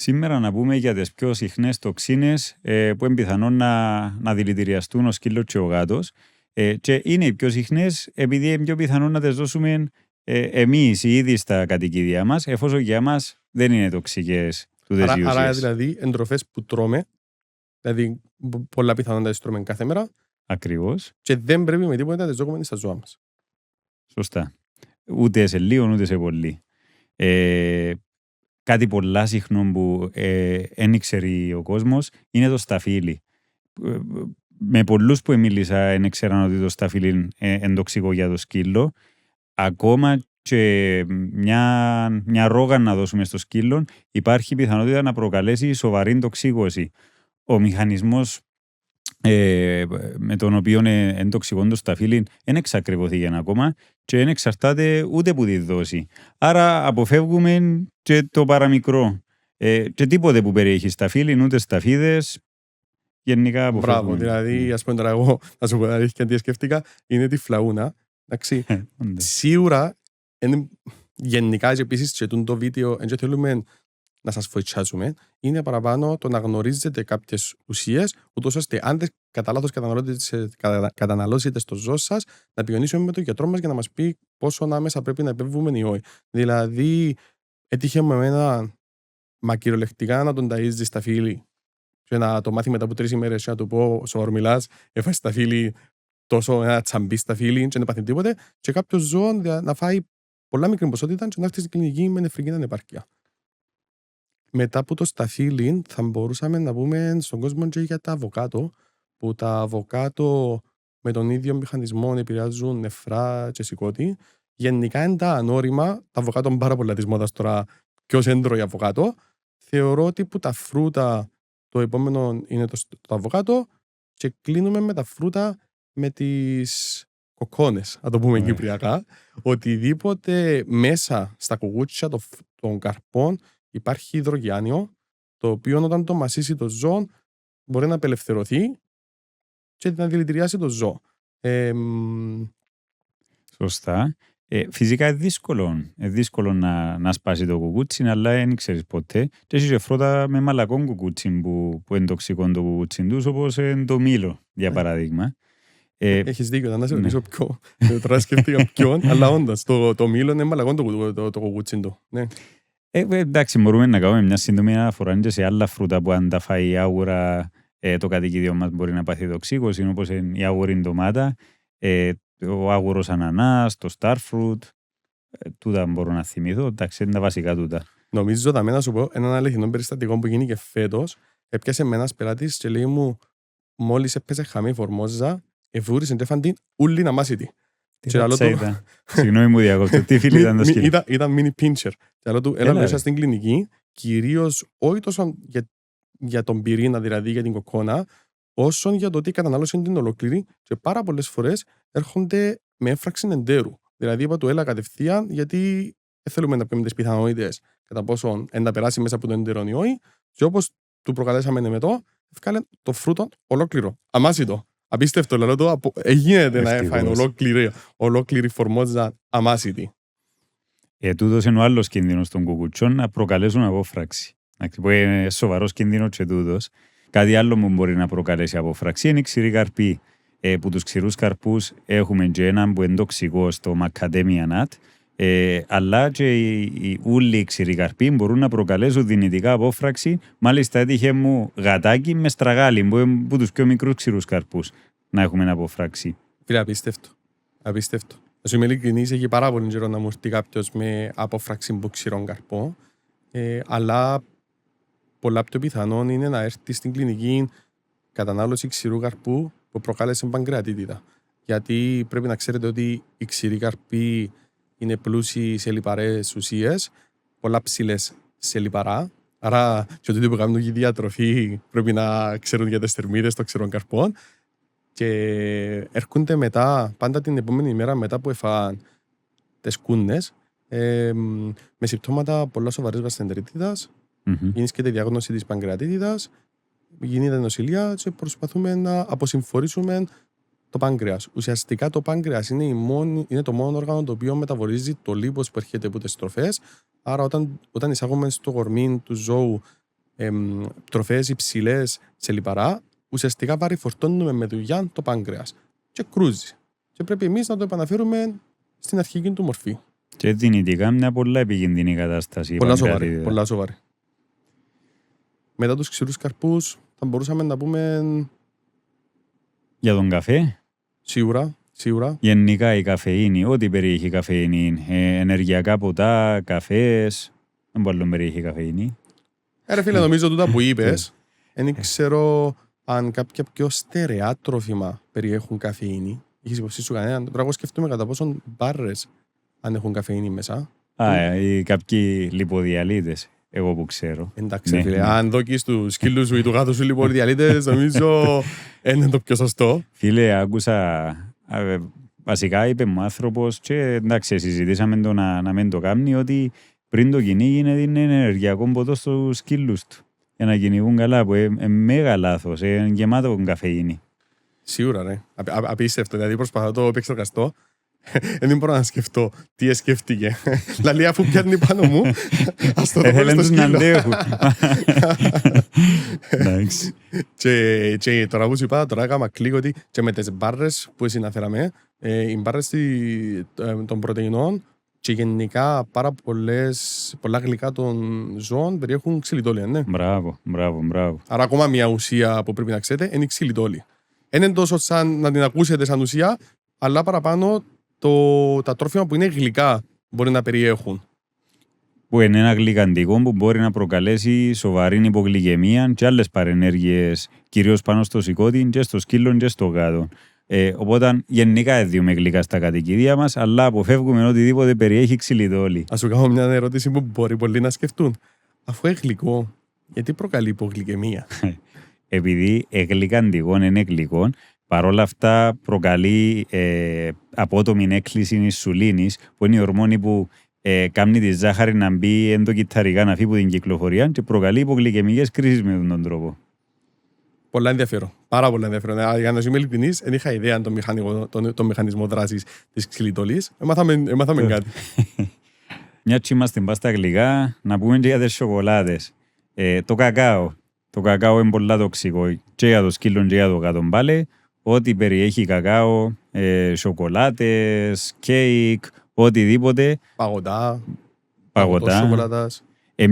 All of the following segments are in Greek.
Σήμερα να πούμε για τις πιο συχνές τοξίνες που είναι πιθανόν να δηλητηριαστούν ο σκύλος και ο γάτος. Και είναι οι πιο συχνές επειδή είναι πιο πιθανόν να τις δώσουμε εμείς ήδη στα κατοικίδια μας, εφόσον για μας δεν είναι τοξικές τούτες οι ουσίες. Άρα δηλαδή εντροφές που τρώμε, δηλαδή πολλά πιθανόν να τις τρώμε κάθε μέρα. Ακριβώς. Και δεν πρέπει με τίποτα να τις δώσουμε στα ζώα μας. Σωστά. Ούτε σε λίγο ούτε σε πολύ. Κάτι πολλά συχνό που δεν ήξερε ο κόσμος είναι το σταφύλι. Με πολλούς που μίλησα δεν ήξεραν ότι το σταφύλι είναι τοξικό για το σκύλο. Ακόμα και μια ρόγα να δώσουμε στο σκύλο υπάρχει πιθανότητα να προκαλέσει σοβαρή τοξίγωση. Ο μηχανισμός με τον οποίο είναι τοξικό το σταφύλι δεν εξακριβωθεί ακόμα και δεν εξαρτάται ούτε από τη δόση. Άρα αποφεύγουμε και το παραμικρό. Και τίποτε που περιέχει σταφύλι, ούτε σταφίδες, γενικά αποφεύγουμε. Μπράβο, δηλαδή ας πούμε τώρα εγώ να σου πω να και τι σκέφτηκα, είναι τη φλαούνα. Εντάξει, σίγουρα γενικά και επίσης και το βίντεο δεν θέλουμε να σας βοηθάσουμε, είναι παραπάνω το να γνωρίζετε κάποιες ουσίες, ούτως ώστε αν δεν κατά λάθος καταναλώσετε στο ζώο σας, να πηγαίνουμε με τον γιατρό μας για να μας πει πόσο άμεσα πρέπει να επέμβουμε ή όχι. Δηλαδή, έτυχε με εμένα μα κυριολεκτικά να τον ταΐζει στα φίλη και να το μάθει μετά από 3 ημέρες και να του πω σοβαρό μιλάς, έφασε στα φίλη τόσο ένα τσαμπί στα φίλη και δεν πάθει τίποτε και κάποιο ζώο να φάει πολλά μικρή ποσότητα και να έρθει στην κλινική με νεφρική ανεπάρκεια. Μετά από το σταφύλι θα μπορούσαμε να πούμε στον κόσμο και για τα αβοκάτο, που τα αβοκάτο με τον ίδιο μηχανισμό επηρεάζουν νεφρά και σηκώτη. Γενικά είναι τα ανώρημα, τα αβοκάτο είναι πάρα πολλά της μόδας τώρα, ποιος έντρωει αβοκάτο. Θεωρώ ότι που τα φρούτα το επόμενο είναι το αβοκάτο και κλείνουμε με τα φρούτα με τις κοκόνες, να το πούμε κυπριακά. Οτιδήποτε μέσα στα κουκούτσια των καρπών υπάρχει υδρογιάνιο, το οποίο όταν το μασίσει το ζώο μπορεί να απελευθερωθεί και να δηλητηριάσει το ζώο. Σωστά. Φυσικά είναι δύσκολο να σπάσει το κουκούτσι, αλλά δεν ξέρεις ποτέ. Και έχει και φρούτα με μαλακό κουκούτσι που είναι τοξικό το κουκούτσι τους, όπως το μήλο, για παράδειγμα. Έχεις δίκιο, να σε ρωτήσω ποιο. Τώρα σκέφτηκα ποιον, αλλά όντως το μήλο είναι μαλακό το κουκούτσι του. Εντάξει, μπορούμε να κάνουμε μια σύντομη αναφορά και σε άλλα φρούτα που αν τα φάει άγουρα το κατοικίδιο μας μπορεί να πάθει τοξίγωση, όπως είναι η άγουρη ντομάτα, ο άγουρος ανανάς, το starfruit, τούτα μπορώ να θυμηθώ, εντάξει, είναι τα βασικά τούτα. Νομίζω θα να σου πω έναν αληθινό περιστατικό που γίνει και φέτος. Έπιασε με ένας πελάτης και λέει μου, μόλις έπαιζε χαμή φορμόζα, εφούρισε και φαντήν ούλη να μάσει τη. Συγγνώμη μου διακόπτω, τι φίλοι ήταν το σκύλο. Ήταν mini pincher. Και άλλο του, έλα μέσα στην κλινική, κυρίως όχι τόσο για τον πυρήνα, δηλαδή για την κοκόνα, όσο για το ότι κατανάλωσε την ολόκληρη και πάρα πολλές φορές έρχονται με έφραξη εντέρου. Δηλαδή είπα του έλα κατευθείαν, γιατί δεν θέλουμε να πούμε τις πιθανότητες κατά πόσο να περάσει μέσα από το εντερόν ή όχι, και όπως του προκαλέσαμε εμετό, έφκαλε το φρούτο ολόκληρο. Αμάσιτο. Απίστευτο, λέω το, γίνεται να έφαγε ολόκληρη φορμόζα αμάσιτη. Τούτος είναι ο άλλος κίνδυνος των κουκουτσών να προκαλέσουν απόφραξη. Που είναι σοβαρός κίνδυνος και τούτος. Κάτι άλλο που μπορεί να προκαλέσει απόφραξη είναι οι ξηροί καρποί. Που τους ξηρούς καρπούς έχουμε και έναν που είναι τοξικό στο Macadamia nut, αλλά και οι ούλοι ξηροί καρποί μπορούν να προκαλέσουν δυνητικά απόφραξη. Μάλιστα έτυχε μου γατάκι με στραγάλι που τους πιο μικρούς ξηρούς καρπούς να έχουμε απόφραξη. Φίλε, απίστευτο. Να σου είμαι ειλικρινής, έχει πάρα πολύ καιρό να μου έρθει κάποιος με απόφραξη από ξηρών καρπών, αλλά πολλά πιο πιθανόν είναι να έρθει στην κλινική κατανάλωση ξηρού καρπού που προκάλεσε παγκρεατίτιδα. Γιατί πρέπει να ξέρετε ότι οι ξηροί καρποί είναι πλούσιοι σε λιπαρές ουσίες, πολλά ψηλές σε λιπαρά. Άρα, και ότι που κάνουν διατροφή πρέπει να ξέρουν για τις θερμίδες των ξηρών καρπών. Και έρχονται μετά, πάντα την επόμενη μέρα μετά που έφαγαν τις κούνες, με συμπτώματα πολλά σοβαρής γαστρεντερίτιδας. Γίνει και τη διάγνωση της παγκρεατίτιδας, γίνεται νοσηλεία και προσπαθούμε να αποσυμφορήσουμε το πάγκρεας. Ουσιαστικά το πάγκρεας είναι το μόνο όργανο το οποίο μεταβολίζει το λίπος που έρχεται από τις τροφές. Άρα όταν εισάγουμε στο κορμί του ζώου τροφές υψηλές σε λιπαρά, ουσιαστικά παρηφορτώνουμε με δουλειά το πάγκρεας και κρούζει. Και πρέπει εμείς να το επαναφέρουμε στην αρχική του μορφή. Και δυνητικά μια πολλά επικίνδυνη κατάσταση. Πολλά σοβαρή. Μετά τους ξηρούς καρπούς θα μπορούσαμε να πούμε... Για τον καφέ. Σίγουρα. Γενικά η καφεΐνη, ό,τι περιέχει καφεΐνη, ενεργειακά ποτά, καφές, δεν μπορεί να περιέχει καφεΐνη. Ρε φίλε, νομίζω τούτα που είπες, δεν ξέρω αν κάποια πιο στερεά τρόφιμα περιέχουν καφεΐνη. Είχες υποψή σου κανέναν. Τώρα εγώ σκεφτούμε κατά πόσον μπάρες αν έχουν καφεΐνη μέσα. Ή κάποιοι λιποδιαλίτες, εγώ που ξέρω. Εντάξει, φίλε, αν δω του σκύλου σου ή του γάτου σου λιποδιαλίτες, νομίζω είναι το πιο σωστό. Φίλε, άκουσα... Βασικά είπε μου άνθρωπος και εντάξει συζητήσαμε το να μην το κάνει ότι πριν το κυνήγι είναι ενεργειακό ποτό στους σκύλους του για να κυνηγούν καλά που είναι μέγα λάθος, είναι γεμάτο καφεΐνη. Σίγουρα ρε, απίστευτο, δηλαδή προσπαθώ το επεξεργαστώ. Δεν μπορώ να σκεφτώ τι σκέφτηκε. Δηλαδή αφού πιάνει πάνω μου, ας το δω στο σκύλο. Και τώρα που σου είπα, τώρα έκανα κλικ ότι και με τις μπάρες που συναφέραμε, οι μπάρες των πρωτεϊνών και γενικά πάρα πολλά γλυκά των ζώων περιέχουν ξυλιτόλια, ναι. Μπράβο. Άρα ακόμα μια ουσία που πρέπει να ξέρετε είναι η ξυλιτόλη. Είναι τόσο σαν να την ακούσετε σαν ουσία, αλλά παραπάνω τα τρόφιμα που είναι γλυκά μπορεί να περιέχουν. Που είναι ένα γλυκαντικό που μπορεί να προκαλέσει σοβαρή υπογλυκαιμία και άλλες παρενέργειες, κυρίως πάνω στο σηκώτη και στο σκύλο και στο γάτο. Οπότε γενικά διούμε γλυκά στα κατοικίδια μας, αλλά αποφεύγουμε οτιδήποτε περιέχει ξυλιτόλη. Ας σου κάνω μια ερώτηση που μπορεί πολλοί να σκεφτούν. Αφού είναι γλυκό, γιατί προκαλεί υπογλυκαιμία? Επειδή γλυκαντικό είναι γλυκό, παρόλα αυτά προκαλεί απότομη έκκληση ινσουλίνης, που είναι η ορμόνη που κάνει τη ζάχαρη να μπει ενδοκυταρικά να φύγει από την κυκλοφορία και προκαλεί υπογλυκαιμικές κρίσεις με αυτόν τον τρόπο. Πολλά ενδιαφέρον. Πάρα πολύ ενδιαφέρον. Για να είμαι ειλικρινής, δεν είχα ιδέα τον μηχανισμό δράσης της ξυλιτόλης. Έμαθαμε κάτι. Μια και είμαστε μπας στα γλυκά, να πούμε και για τις σοκολάτες. Το κακάο. Το κακάο είναι πολλά τοξικό και για το σκύλο και για το γάτο πάλι. Ό,τι περιέχει κακάο, σοκολάτες, κέικ, οτιδήποτε. Παγωτά. Σοκολάτας.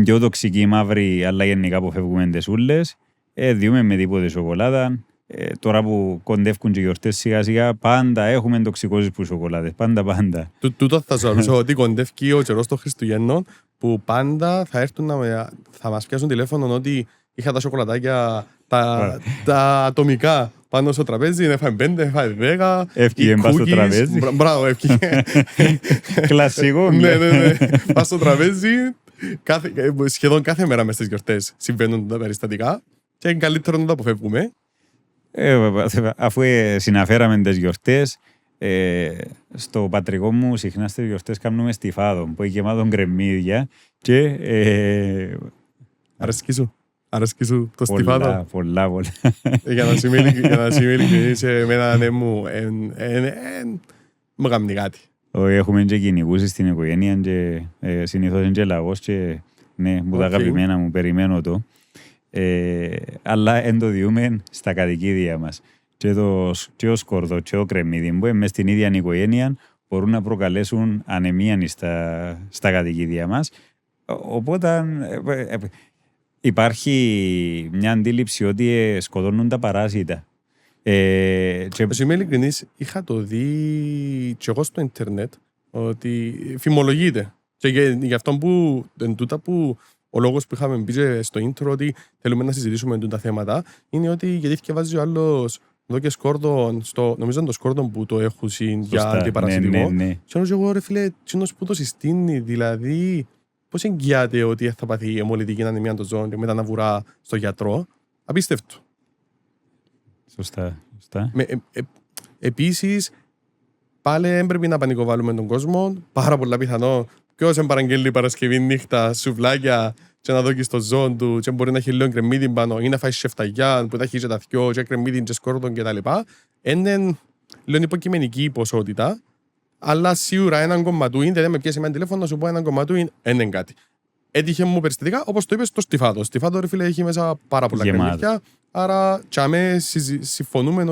Πιο τοξική μαύρη, αλλά γενικά αποφεύγουμε τις ούλες. Διούμε με τίποτε σοκολάτα. Τώρα που κοντεύκουν και γιορτές σιγά σιγά, πάντα έχουμε τοξικώσεις που σοκολάτες. Πάντα. Τούτο θα σου ρωτήσω ότι κοντεύκει ο καιρός των Χριστουγέννων που πάντα θα έρθουν θα μας πιάσουν τηλέφωνο ότι είχα τα σοκολατάκια, τα ατομικά πάνω στο τραπέζι, έφαγε 5, έφαγε 10. Έφυγε πας στο τραπέζι. Μπράβο, έφυγε. Κλασικό. Ναι. Πας στο τραπέζι. Σχεδόν κάθε μέρα μες στις γιορτές συμβαίνουν τα περιστατικά και είναι καλύτερο να τα αποφεύγουμε. Αφού συναφέραμε τις γιορτές, στο πατρικό μου συχνά στις γιορτές κάνουμε στιφάδο που έχει γεμάτο γκρεμμύδια και... Αρέσκει σου το στιφάδο? Πολλά. Για να σημαίνει ειλικρινής, εμένα ναι μου μου κάνει κάτι. Έχουμε και κυνηγούς στην οικογένεια και συνήθως είναι και λαγός και ναι, που τα αγαπημένα μου περιμένω το. Αλλά εν το διούμε στα κατοικίδια μας. Και ο σκόρδο και ο κρεμμύδι που μες στην ίδια οικογένεια μπορούν να προκαλέσουν ανεμία στα κατοικίδια μας. Οπότε υπάρχει μια αντίληψη ότι σκοτώνουν τα παράσιτα. Είμαι ειλικρινής, είχα το δει και εγώ στο ίντερνετ ότι φημολογείται. Και γι' αυτό που ο λόγος που είχαμε πει στο intro ότι θέλουμε να συζητήσουμε τα θέματα είναι ότι γιατί βάζει ο άλλος εδώ και σκόρδον, νομίζω είναι το σκόρδον που το έχουν για αντιπαρασιτικό. Ναι. Και όμως εγώ ρε φίλε, τσίνος που το συστήνει, δηλαδή πώς εγγυάται ότι θα πάθει η αιμολυτική ανεμία των ζώων και μετά να βουρά στο γιατρό. Απίστευτο. Σωστά. Επίσης, πάλι έπρεπε να πανικοβάλουμε τον κόσμο. Πάρα πολλά πιθανό. Ποιος παραγγέλνει Παρασκευή νύχτα σουβλάκια και να δω και στο ζώο του και μπορεί να έχει λίγο κρεμμύδι πάνω ή να φάει σεφταγιά που θα έχει και τα θκιό και κρεμμύδι και σκόρδον κτλ. Είναι λίγο υποκειμενική ποσότητα, αλλά σίγουρα έναν κομματούιν, δεν με πιάσει με ένα τηλέφωνο να σου πω έναν κομματούιν, είναι κάτι. έτυχε μου περιστατικά, όπως το είπες, το στιφάδο. Το στιφάδο, ρε φίλε, έχει μέσα πάρα πολλά κρεμμύδια. Άρα, τσάμε συμφωνούμε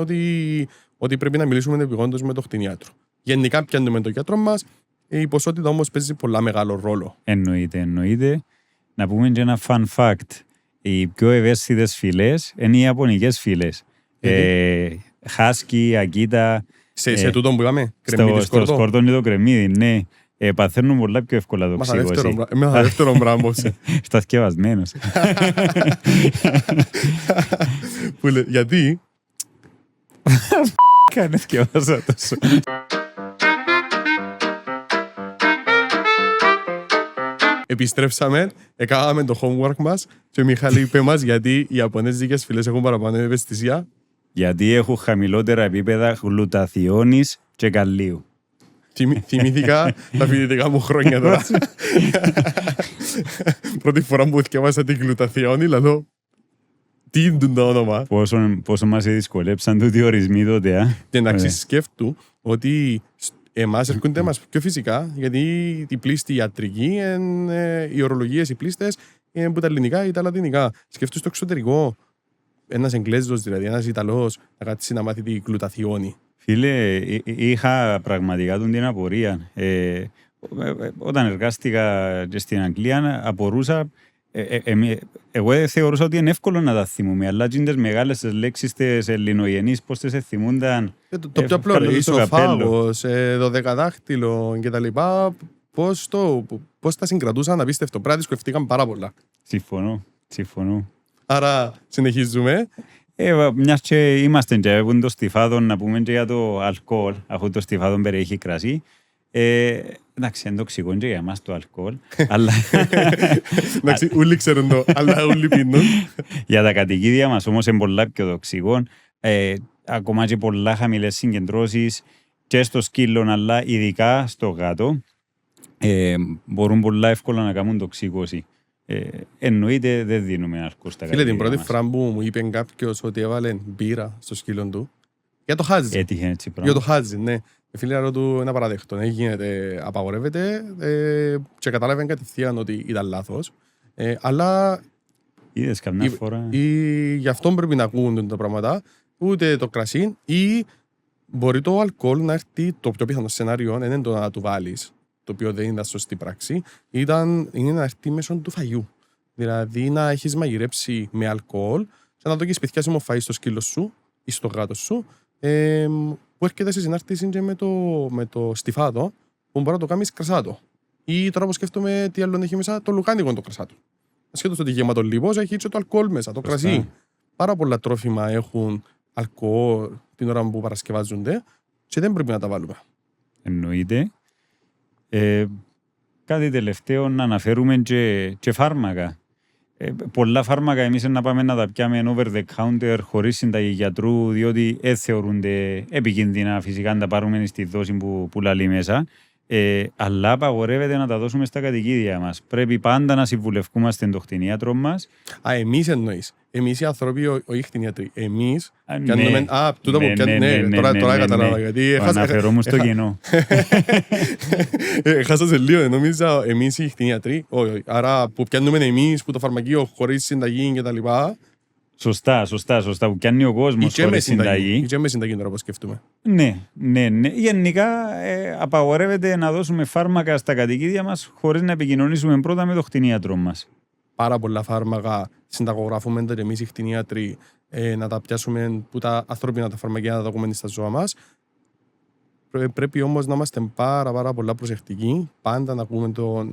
ότι πρέπει να μιλήσουμε επειγόντως με τον κτηνίατρο. Γενικά, πιάνουμε τον γιατρό μας. Η ποσότητα όμως παίζει πολλά μεγάλο ρόλο. Εννοείται. Να πούμε και ένα fun fact. Οι πιο ευαίσθητες φυλές είναι οι ιαπωνικές φυλές. Χάσκι, ακίτα. Σε τούτο που είπαμε, κρεμμύδι σκόρδο. Στο σκόρδο είναι το κρεμμύδι, ναι. Παθαίνουν πολλά πιο εύκολα το ξύγωση. Με ένα δεύτερο πράγμα. Σταθκευασμένος. Γιατί? Κάνε θκευάσα τόσο. Επιστρέψαμε, έκαναμε το homework μας και ο Μιχάλη είπε μας γιατί οι Ιαπωνέζικες φυλές έχουν παραπάνω ευαισθησία. Γιατί έχουν χαμηλότερα επίπεδα γλουταθιώνης και καλλίου. Θυμήθηκα τα φοιτητικά μου χρόνια τώρα. Πρώτη φορά που θυκεύασα την γλουταθιώνη, λέω, τι είναι το όνομα. Πόσο μας δυσκολέψαν τούτοι ορισμοί τότε. Και εντάξει, σκέφτου ότι εμάς έρχονται μας πιο φυσικά, γιατί οι πλήστοι ιατρικοί, οι ορολογίες, οι πλήστες, είναι από τα ελληνικά ή τα λατινικά. Σκέφτου στο εξωτερικό, ένας Εγγλέζος, δηλαδή ένας Ιταλός, να κάτσει να μάθει τη γλουταθιώνη. Φίλε, είχα πραγματικά την απορία. Όταν εργάστηκα και στην Αγγλία, απορούσα. Εγώ θεωρούσα ότι είναι εύκολο να τα θυμούμε, αλλά τις μεγάλες λέξεις τις ελληνογενείς, πώς τις θυμούνταν. Το πιο απλό, ισοφάγος, δωδεκαδάχτυλο κτλ. Πώς τα συγκρατούσαν, απίστευτο. Πράγματι, δυσκολευτήκαν πάρα πολλά. Συμφωνώ. Άρα, συνεχίζουμε. Μιας και είμαστε και έχουν το στιφάδο, να πούμε και για το αλκοόλ, αφού το στιφάδο περιέχει κρασί. Εντάξει, είναι τοξικό και για εμάς το αλκοόλ. Εντάξει, όλοι ξέρουν το, αλλά όλοι πίνουν. Για τα κατοικίδια μας όμως είναι πολλά πιο τοξικό. Ακόμα και πολλά χαμηλές συγκεντρώσεις και στο σκύλο, αλλά ειδικά στο γάτο, μπορούν πολλά εύκολα να κάνουν τοξικώση. Εννοείται δεν δίνουμε αλκοόλ στα κατοικίδια μας. Φίλε, την πρώτη φορά που μου είπε κάποιος ότι έβαλε μπύρα στο σκύλο του, για το χάζι. Έτυχε έτσι πράγμα. Για το χάζι, ναι. Φίλε, ρωτού ένα παραδέχτο. Γίνεται, απαγορεύεται και κατάλαβε κατευθείαν ότι ήταν λάθος. Αλλά είδες καμιά φορά. Γι' αυτό πρέπει να ακούν τα πράγματα. Ούτε το κρασί ή μπορεί το αλκοόλ να έρθει, το πιο πιθανό σενάριο είναι το να του βάλεις, το οποίο δεν είναι σωστή πράξη, είναι να έρθει μέσω του φαγιού. Δηλαδή να έχεις μαγειρέψει με αλκοόλ, σαν να το έχεις σπιτιά σου φαΐ στο σκύλο σου ή στο γάτο σου, που έρχεται σε συνάρτηση και με το στιφάδο, που μπορεί να το κάνεις κρασάτο. Ή τώρα που σκέφτομαι τι άλλο έχει μέσα, το λουκάνικο το κρασάτο. Ασχέτως ότι γεμάτο λίπος έχει και το αλκοόλ μέσα, το κρασί. Πάρα πολλά τρόφιμα έχουν αλκοόλ την ώρα που παρασκευάζονται και δεν πρέπει να τα βάλουμε. Εννοείται. Κάτι τελευταίο να αναφέρουμε και φάρμακα. Πολλά φάρμακα εμείς να πάμε να τα πιάμε over the counter χωρίς συνταγή γιατρού, διότι θεωρούνται επικίνδυνα φυσικά να τα πάρουμε στη δόση που λαλεί μέσα. Αλλά απαγορεύεται να τα δώσουμε στα κατοικίδια μας. Πρέπει πάντα να συμβουλευκούμαστε τον κτηνίατρο μας. Εμείς εννοείς. Εμείς οι άνθρωποι, όχι κτηνίατροι. Εμείς. Ναι. Τούτα που πιάνουμε. Τώρα καταλάβα. Αναφερόμουν στο κοινό. Χάσα σε λίγο. Νόμιζα εμείς οι κτηνίατροι. Άρα που πιάνουμε εμείς που το φαρμακείο χωρίς συνταγή κτλ. Σωστά. Που πιάνει ο κόσμος χωρίς συνταγή. Ή και με συνταγή τώρα που σκεφτούμε. Ναι. Γενικά απαγορεύεται να δώσουμε φάρμακα στα κατοικίδια μας χωρίς να επικοινωνήσουμε πρώτα με το κτηνίατρο μας. Πάρα πολλά φάρμακα συνταγογραφούμε και εμείς οι κτηνίατροι να τα πιάσουμε που τα ανθρώπινα τα φαρμακεία να τα ακούμε στα ζώα μας. Πρέπει όμως να είμαστε πάρα πολλά προσεκτικοί, πάντα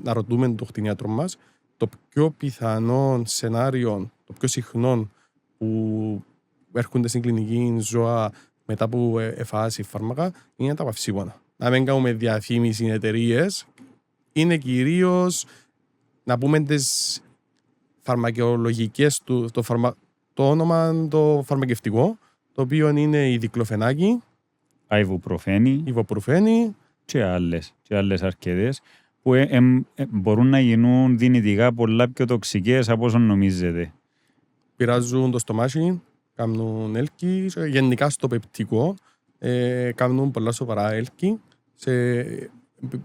να ρωτούμε το κτηνίατρο μας. Το πιο πιθανό σενάριο, το πιο συχνό που έρχονται στην κλινική ζώα μετά που εφάσει φάρμακα είναι τα παυσίγωνα. Να μην κάνουμε διαφήμιση εταιρείες, είναι κυρίως να πούμε τις φαρμακολογικές το όνομα το φαρμακευτικό, το οποίο είναι η δικλοφενάκη, ιβοπρουφένη και άλλες αρκετές που μπορούν να γίνουν δυνητικά πολλά πιο τοξικές από όσο νομίζετε. Πειράζουν το στομάχι, κάνουν έλκη, γενικά στο πεπτικό, κάνουν πολλά σοβαρά έλκη.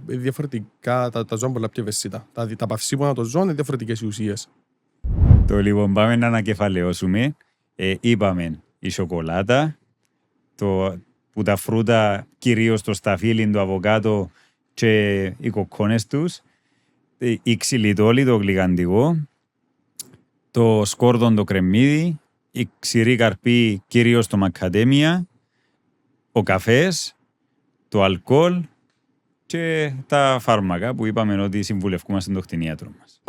διαφορετικά τα ζώα πολλά πιο ευαίσθητα. Τα παυσίπονα των ζώων είναι διαφορετικές οι ουσίες. Το λοιπόν πάμε να ανακεφαλαιώσουμε. Είπαμε η σοκολάτα, που τα φρούτα, κυρίως το σταφύλι, το αβοκάτο και οι κοκκόνες τους, η ξυλιτόλη, το γλυκαντικό, το σκόρδον, το κρεμμύδι, η ξηρή καρπή, κυρίως το μακαδέμια, ο καφές, το αλκοόλ και τα φάρμακα που είπαμε ότι συμβουλευκούμαστε τον κτηνίατρο μας.